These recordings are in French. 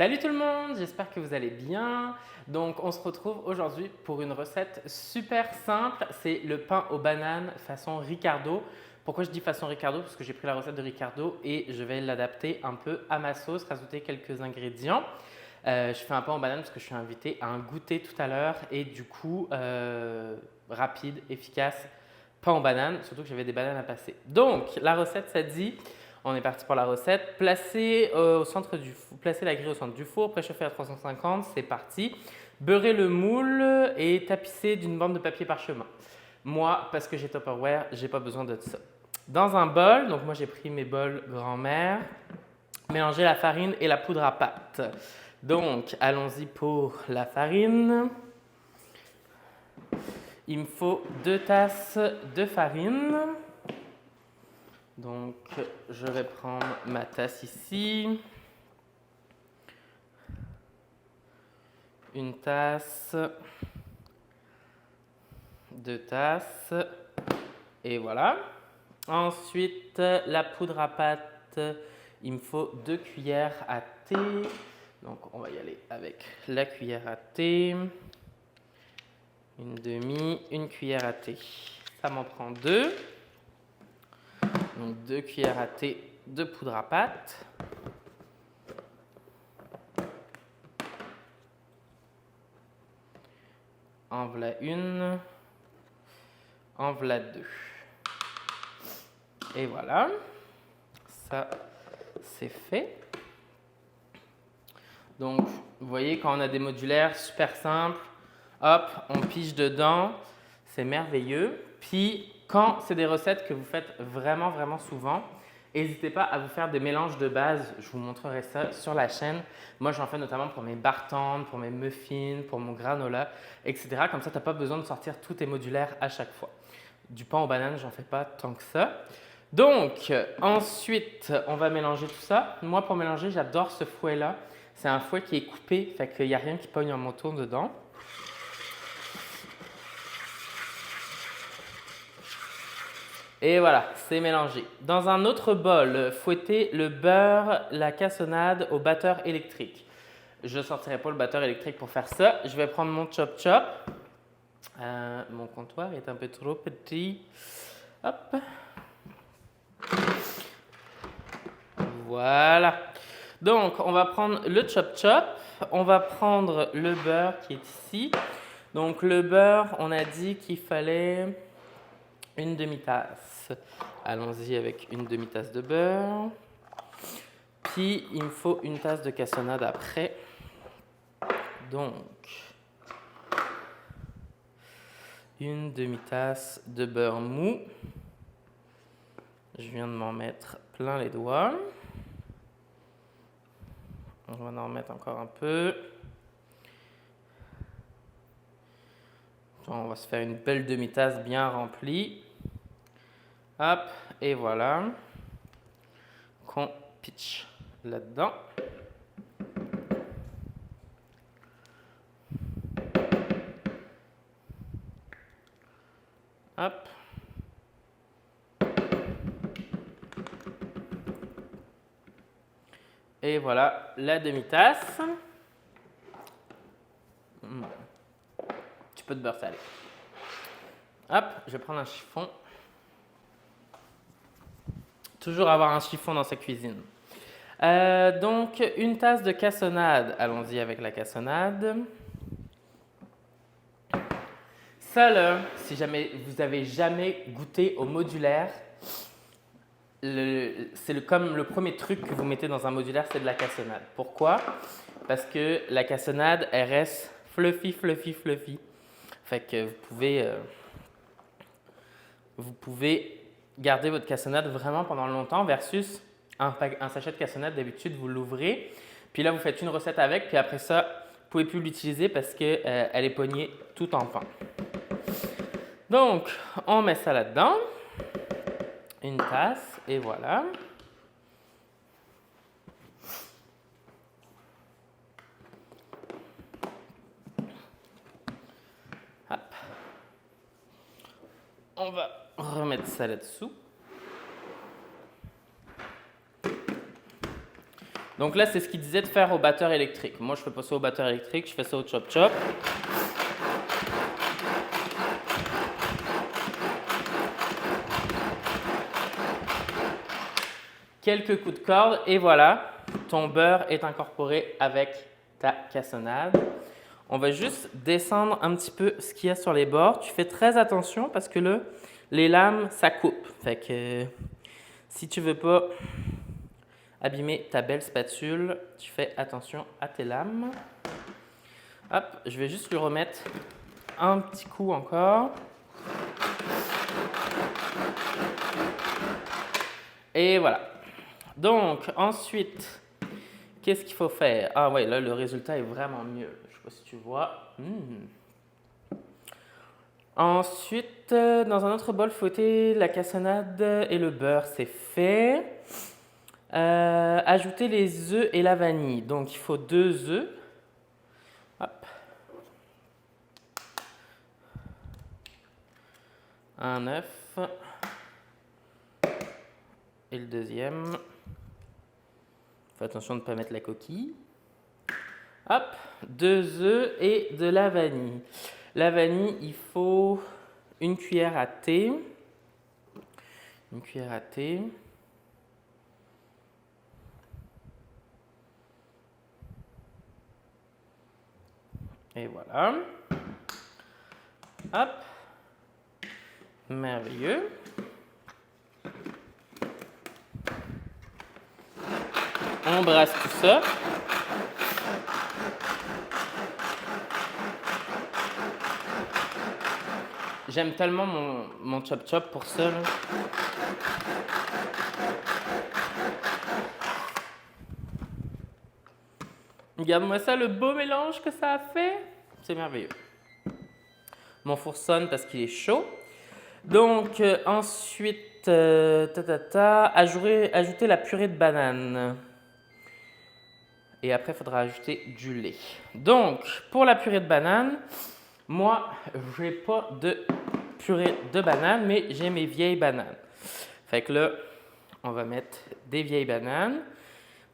Salut tout le monde, j'espère que vous allez bien. Donc on se retrouve aujourd'hui pour une recette super simple, c'est le pain aux bananes façon Ricardo. Pourquoi je dis façon Ricardo? Parce que j'ai pris la recette de Ricardo et je vais l'adapter un peu à ma sauce, rajouter quelques ingrédients. Je fais un pain aux bananes parce que je suis invité à un goûter tout à l'heure et du coup rapide, efficace, pain aux bananes, surtout que j'avais des bananes à passer. Donc la recette ça dit, on est parti pour la recette, placez la grille au centre du four, préchauffer à 350, c'est parti. Beurrez le moule et tapissez d'une bande de papier parchemin. Moi, parce que j'ai Tupperware, j'ai pas besoin de ça. Dans un bol, donc moi j'ai pris mes bols grand-mère, mélangez la farine et la poudre à pâte. Donc, allons-y pour la farine. Il me faut 2 tasses de farine. Donc, je vais prendre ma tasse ici. Une tasse. 2 tasses. Et voilà. Ensuite, la poudre à pâte. Il me faut 2 cuillères à thé. Donc, on va y aller avec la cuillère à thé. Une demi, une cuillère à thé. Ça m'en prend 2. Donc 2 cuillères à thé de poudre à pâte. En voilà une. En voilà 2. Et voilà. Ça, c'est fait. Donc, vous voyez, quand on a des modulaires super simples, hop, on pige dedans. C'est merveilleux. Puis, quand c'est des recettes que vous faites vraiment, vraiment souvent, n'hésitez pas à vous faire des mélanges de base. Je vous montrerai ça sur la chaîne. Moi, j'en fais notamment pour mes bar tendres, pour mes muffins, pour mon granola, etc. Comme ça, tu n'as pas besoin de sortir tous tes modulaires à chaque fois. Du pain aux bananes, j'en fais pas tant que ça. Donc, ensuite, on va mélanger tout ça. Moi, pour mélanger, j'adore ce fouet-là. C'est un fouet qui est coupé, fait qu'il n'y a rien qui pogne en manteau dedans. Et voilà, c'est mélangé. Dans un autre bol, fouettez le beurre, la cassonade au batteur électrique. Je ne sortirai pas le batteur électrique pour faire ça. Je vais prendre mon chop-chop. Mon comptoir est un peu trop petit. Hop. Voilà. Donc, on va prendre le chop-chop. On va prendre le beurre qui est ici. Donc, le beurre, on a dit qu'il fallait une demi-tasse. Allons-y avec une demi-tasse de beurre. Puis, il me faut une tasse de cassonade après. Donc, une demi-tasse de beurre mou. Je viens de m'en mettre plein les doigts. On va en remettre encore un peu. On va se faire une belle demi-tasse bien remplie. Hop, et voilà. Qu'on pitch là-dedans. Hop. Et voilà la demi-tasse. Un petit peu de beurre salé. Hop, je vais prendre un chiffon. Toujours avoir un chiffon dans sa cuisine. Donc, une tasse de cassonade. Allons-y avec la cassonade. Ça, là, si jamais vous avez jamais goûté au modulaire, comme le premier truc que vous mettez dans un modulaire, c'est de la cassonade. Pourquoi? Parce que la cassonade, elle reste fluffy, fluffy, fluffy. Fait que vous pouvez garder votre cassonade vraiment pendant longtemps versus un sachet de cassonade, d'habitude, vous l'ouvrez. Puis là, vous faites une recette avec, puis après ça, vous ne pouvez plus l'utiliser parce qu'elle est pognée tout en pan. Donc, on met ça là-dedans. Une tasse, et voilà. Hop. On va remettre ça là-dessous. Donc là, c'est ce qu'il disait de faire au batteur électrique. Moi, je fais pas ça au batteur électrique, je fais ça au chop-chop. Quelques coups de corde et voilà, ton beurre est incorporé avec ta cassonade. On va juste descendre un petit peu ce qu'il y a sur les bords. Tu fais très attention parce que là, les lames, ça coupe. Fait que si tu veux pas abîmer ta belle spatule, tu fais attention à tes lames. Hop, je vais juste lui remettre un petit coup encore. Et voilà. Donc, ensuite, qu'est-ce qu'il faut faire? Ah ouais, là, le résultat est vraiment mieux. Je sais pas si tu vois. Ensuite, dans un autre bol, fouetter la cassonade et le beurre, c'est fait. Ajouter les œufs et la vanille. Donc, il faut 2 œufs. Hop. Un œuf. Et le deuxième. Fais attention de ne pas mettre la coquille. Hop, 2 œufs et de la vanille. La vanille, il faut une cuillère à thé. Une cuillère à thé. Et voilà. Hop. Merveilleux. On brasse tout ça. J'aime tellement mon chop-chop pour ça. Là. Regarde-moi ça, le beau mélange que ça a fait. C'est merveilleux. Mon four sonne parce qu'il est chaud. Donc, ensuite, ajouter la purée de banane. Et après, il faudra ajouter du lait. Donc, pour la purée de banane, moi, je n'ai pas de purée de banane, mais j'ai mes vieilles bananes. Fait que là, on va mettre des vieilles bananes.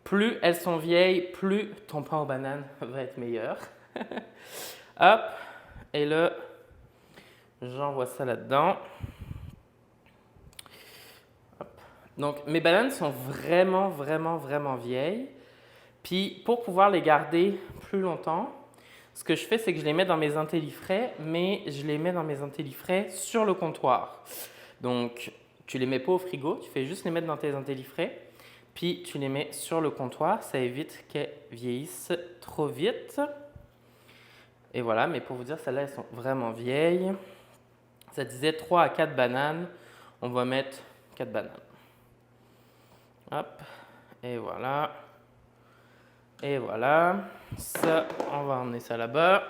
Plus elles sont vieilles, plus ton pain aux bananes va être meilleur. Hop, et là, j'envoie ça là-dedans. Donc, mes bananes sont vraiment, vraiment, vraiment vieilles. Puis, pour pouvoir les garder plus longtemps, ce que je fais, c'est que je les mets dans mes intellifrais, mais je les mets dans mes intellifrais sur le comptoir. Donc, tu les mets pas au frigo, tu fais juste les mettre dans tes intellifrais, puis tu les mets sur le comptoir. Ça évite qu'elles vieillissent trop vite. Et voilà, mais pour vous dire, celles-là, elles sont vraiment vieilles. Ça disait 3 à 4 bananes. On va mettre 4 bananes. Hop, et voilà. Et voilà. Ça, on va emmener ça là-bas.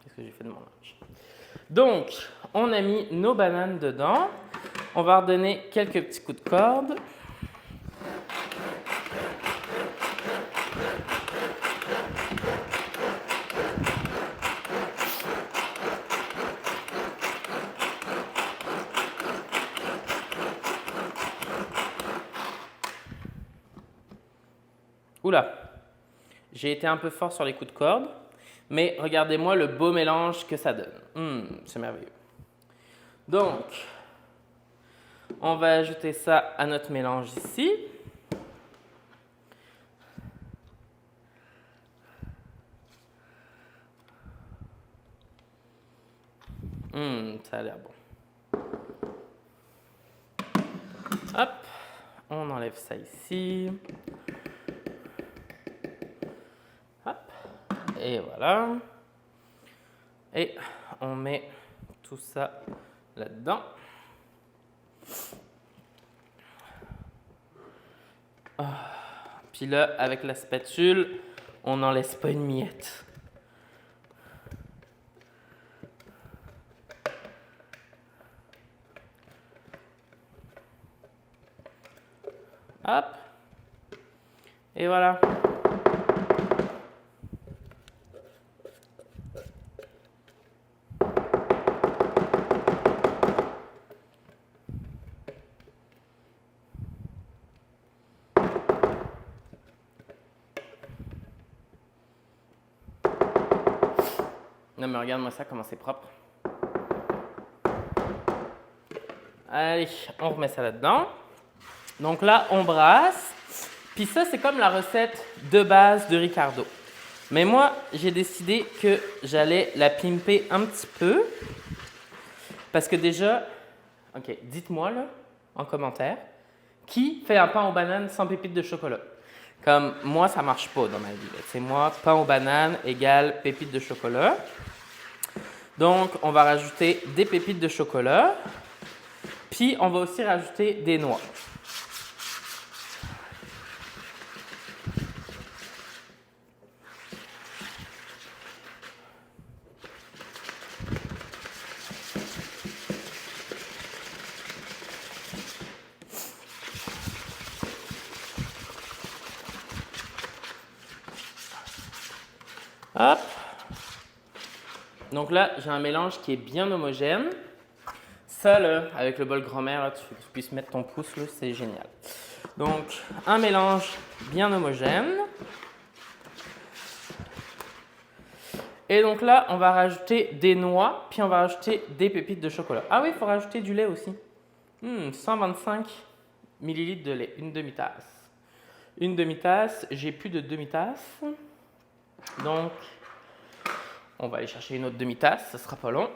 Qu'est-ce que j'ai fait de mon linge? Donc, on a mis nos bananes dedans. On va redonner quelques petits coups de corde. Oula, j'ai été un peu fort sur les coups de corde, mais regardez-moi le beau mélange que ça donne. C'est merveilleux. Donc, on va ajouter ça à notre mélange ici. Ça a l'air bon. Hop, on enlève ça ici. Hop, et voilà. Et on met tout ça là-dedans. Puis là, avec la spatule, on n'en laisse pas une miette. Hop. Et voilà. Non, mais regarde-moi ça, comment c'est propre. Allez, on remet ça là-dedans. Donc là, on brasse. Puis ça, c'est comme la recette de base de Ricardo. Mais moi, j'ai décidé que j'allais la pimper un petit peu. Parce que déjà, ok, dites-moi là, en commentaire, qui fait un pain aux bananes sans pépites de chocolat? Comme moi, ça marche pas dans ma vie. C'est moi, pain aux bananes égale pépites de chocolat. Donc, on va rajouter des pépites de chocolat. Puis, on va aussi rajouter des noix. Hop. Donc là, j'ai un mélange qui est bien homogène. Ça, là, avec le bol grand-mère, là, tu puisses mettre ton pouce, là, c'est génial. Donc, un mélange bien homogène. Et donc là, on va rajouter des noix, puis on va rajouter des pépites de chocolat. Ah oui, il faut rajouter du lait aussi. 125 ml de lait, une demi-tasse. Une demi-tasse, j'ai plus de demi-tasse. Donc, on va aller chercher une autre demi-tasse, ça sera pas long.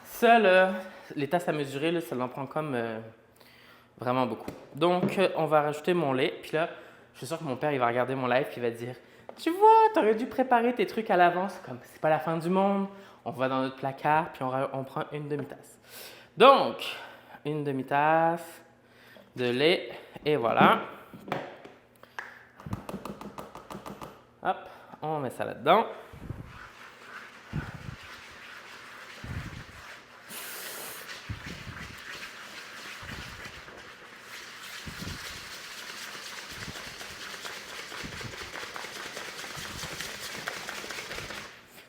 Ça, là, les tasses à mesurer, là, ça en prend comme vraiment beaucoup. Donc, on va rajouter mon lait. Puis là, je suis sûr que mon père, il va regarder mon live et il va dire « Tu vois, tu aurais dû préparer tes trucs à l'avance. Comme c'est pas la fin du monde. On va dans notre placard, puis on prend une demi-tasse. » Donc, une demi-tasse de lait. Et voilà. Hop, on met ça là-dedans.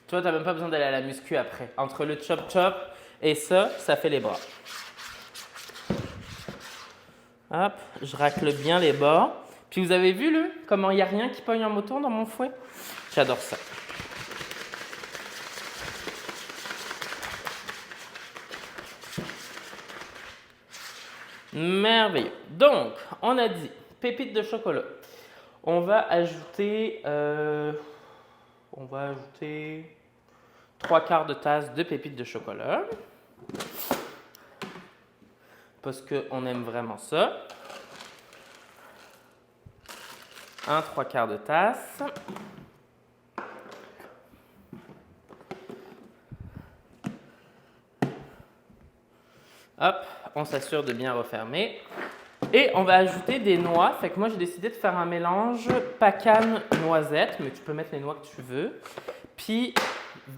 Tu vois, tu n'as même pas besoin d'aller à la muscu après. Entre le chop-chop et ça fait les bras. Hop, je racle bien les bords. Puis vous avez vu, là, comment il n'y a rien qui pogne en moton dans mon fouet? J'adore ça. Merveilleux. Donc, on a dit pépites de chocolat. On va ajouter 3/4 de tasse de pépites de chocolat. Parce qu'on aime vraiment ça. 3/4 de tasse. Hop, on s'assure de bien refermer. Et on va ajouter des noix. Fait que moi, j'ai décidé de faire un mélange pacane-noisette, mais tu peux mettre les noix que tu veux. Puis,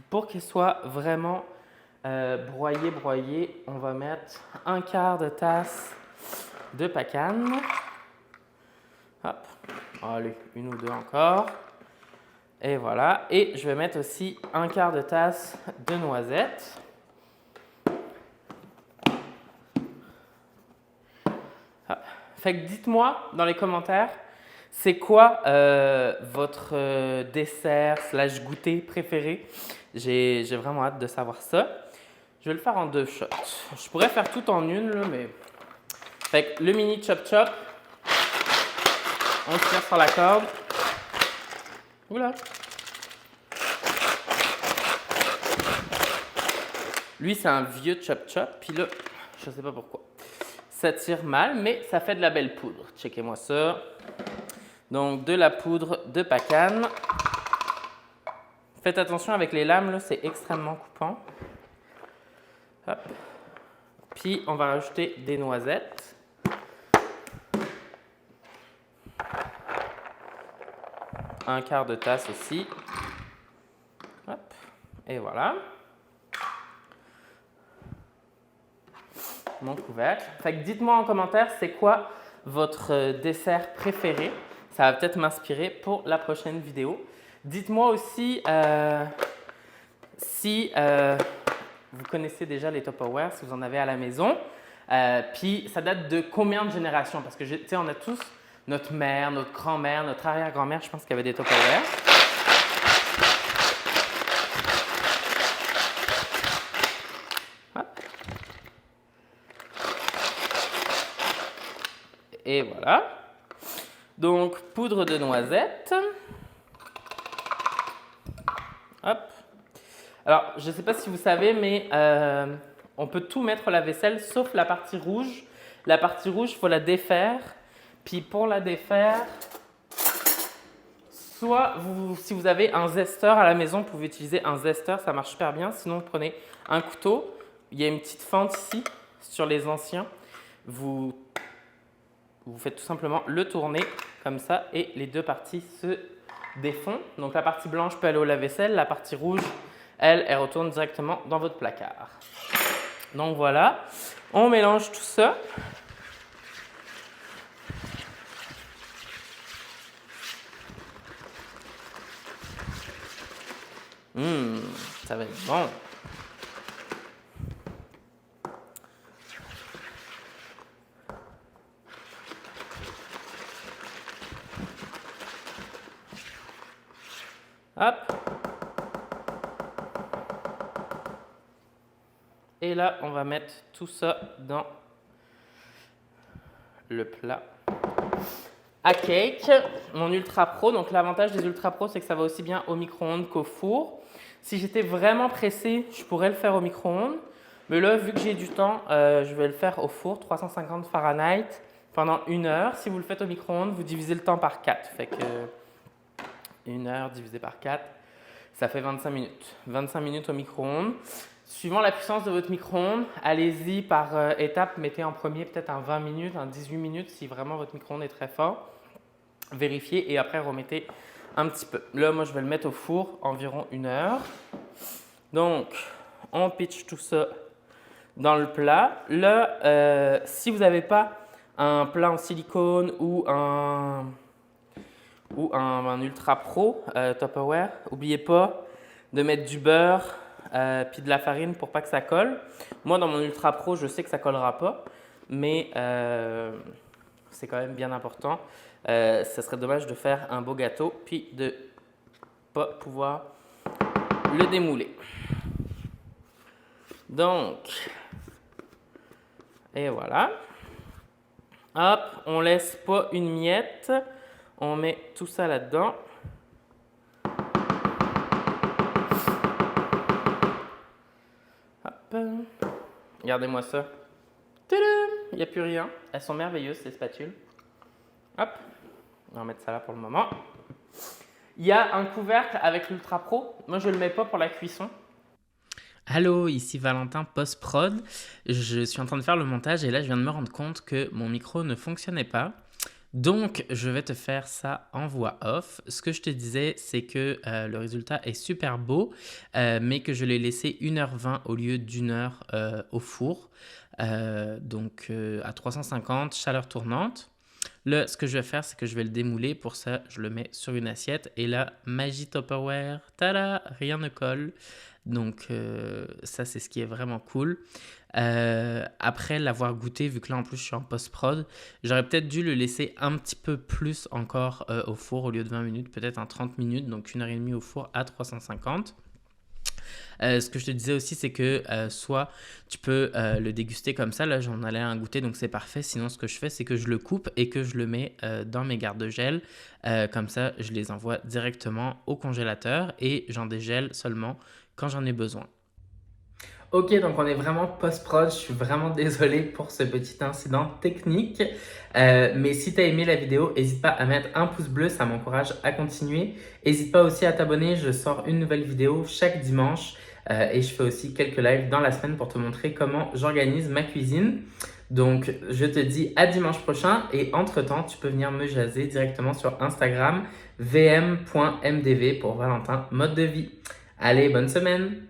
pour qu'elles soient vraiment broyées, on va mettre 1/4 de tasse de pacane. Hop, allez, une ou deux encore. Et voilà. Et je vais mettre aussi 1/4 de tasse de noisettes. Fait que dites-moi dans les commentaires, c'est quoi votre dessert / goûter préféré? J'ai vraiment hâte de savoir ça. Je vais le faire en 2 shots. Je pourrais faire tout en une, là, mais... Fait que le mini chop-chop, on tire sur la corde. Oula! Lui, c'est un vieux chop-chop, puis là, je sais pas pourquoi. Ça tire mal, mais ça fait de la belle poudre. Checkez-moi ça. Donc, de la poudre de pacane. Faites attention avec les lames, c'est extrêmement coupant. Hop. Puis, on va rajouter des noisettes. Un quart de tasse aussi. Hop. Et voilà. Mon couvercle. Fait que dites-moi en commentaire, c'est quoi votre dessert préféré? Ça va peut-être m'inspirer pour la prochaine vidéo. Dites-moi aussi si vous connaissez déjà les Tupperware si vous en avez à la maison. Puis ça date de combien de générations? Parce que tu sais, on a tous notre mère, notre grand-mère, notre arrière-grand-mère, je pense qu'il y avait des Tupperware. Hop. Et voilà. Donc, poudre de noisette. Hop. Alors, je ne sais pas si vous savez, mais on peut tout mettre au lave-vaisselle sauf la partie rouge. La partie rouge, il faut la défaire. Puis pour la défaire, soit si vous avez un zesteur à la maison, vous pouvez utiliser un zesteur, ça marche super bien. Sinon, vous prenez un couteau. Il y a une petite fente ici sur les anciens. Vous faites tout simplement le tourner comme ça et les deux parties se défont. Donc la partie blanche peut aller au lave-vaisselle, la partie rouge, elle retourne directement dans votre placard. Donc voilà, on mélange tout ça. Ça va être bon. Hop. Et là, on va mettre tout ça dans le plat à cake. Mon Ultra Pro. Donc l'avantage des Ultra Pro, c'est que ça va aussi bien au micro-ondes qu'au four. Si j'étais vraiment pressé, je pourrais le faire au micro-ondes. Mais là, vu que j'ai du temps, je vais le faire au four, 350 Fahrenheit, pendant 1 heure. Si vous le faites au micro-ondes, vous divisez le temps par 4. Fait que 1 heure divisé par 4, ça fait 25 minutes. 25 minutes au micro-ondes. Suivant la puissance de votre micro-ondes, allez-y par étape. Mettez en premier peut-être un 20 minutes, un 18 minutes si vraiment votre micro-ondes est très fort. Vérifiez et après remettez un petit peu. Là, moi, je vais le mettre au four environ 1 heure. Donc, on pitch tout ça dans le plat. Là, si vous n'avez pas un plat en silicone ou un Ultra Pro Tupperware, n'oubliez pas de mettre du beurre puis de la farine pour pas que ça colle. Moi, dans mon Ultra Pro, je sais que ça ne collera pas, mais c'est quand même bien important. Ça serait dommage de faire un beau gâteau puis de pas pouvoir le démouler. Donc, et voilà. Hop, on laisse pas une miette. On met tout ça là-dedans. Hop. Regardez-moi ça. Tadam! Il n'y a plus rien. Elles sont merveilleuses, ces spatules. Hop. On va mettre ça là pour le moment. Il y a un couvercle avec l'Ultra Pro. Moi, je ne le mets pas pour la cuisson. Allô, ici Valentin Post-Prod. Je suis en train de faire le montage et là, je viens de me rendre compte que mon micro ne fonctionnait pas. Donc, je vais te faire ça en voix off. Ce que je te disais, c'est que le résultat est super beau, mais que je l'ai laissé 1h20 au lieu d'1 heure au four. Donc, à 350, chaleur tournante. Là, ce que je vais faire, c'est que je vais le démouler. Pour ça, je le mets sur une assiette. Et là, magie Tupperware, tada, rien ne colle. Donc, ça, c'est ce qui est vraiment cool. Après l'avoir goûté, vu que là, en plus, je suis en post-prod, j'aurais peut-être dû le laisser un petit peu plus encore au four au lieu de 20 minutes, peut-être en 30 minutes, donc 1h30 au four à 350. Ce que je te disais aussi, c'est que soit tu peux le déguster comme ça. Là, j'en allais un goûter, donc c'est parfait. Sinon, ce que je fais, c'est que je le coupe et que je le mets dans mes garde-gel. Comme ça, je les envoie directement au congélateur et j'en dégèle seulement quand j'en ai besoin. Ok, donc on est vraiment post-prod. Je suis vraiment désolé pour ce petit incident technique. Mais si tu as aimé la vidéo, n'hésite pas à mettre un pouce bleu, ça m'encourage à continuer. N'hésite pas aussi à t'abonner, je sors une nouvelle vidéo chaque dimanche. Et je fais aussi quelques lives dans la semaine pour te montrer comment j'organise ma cuisine. Donc, je te dis à dimanche prochain. Et entre-temps, tu peux venir me jaser directement sur Instagram, vm.mdv pour Valentin Mode de Vie. Allez, bonne semaine!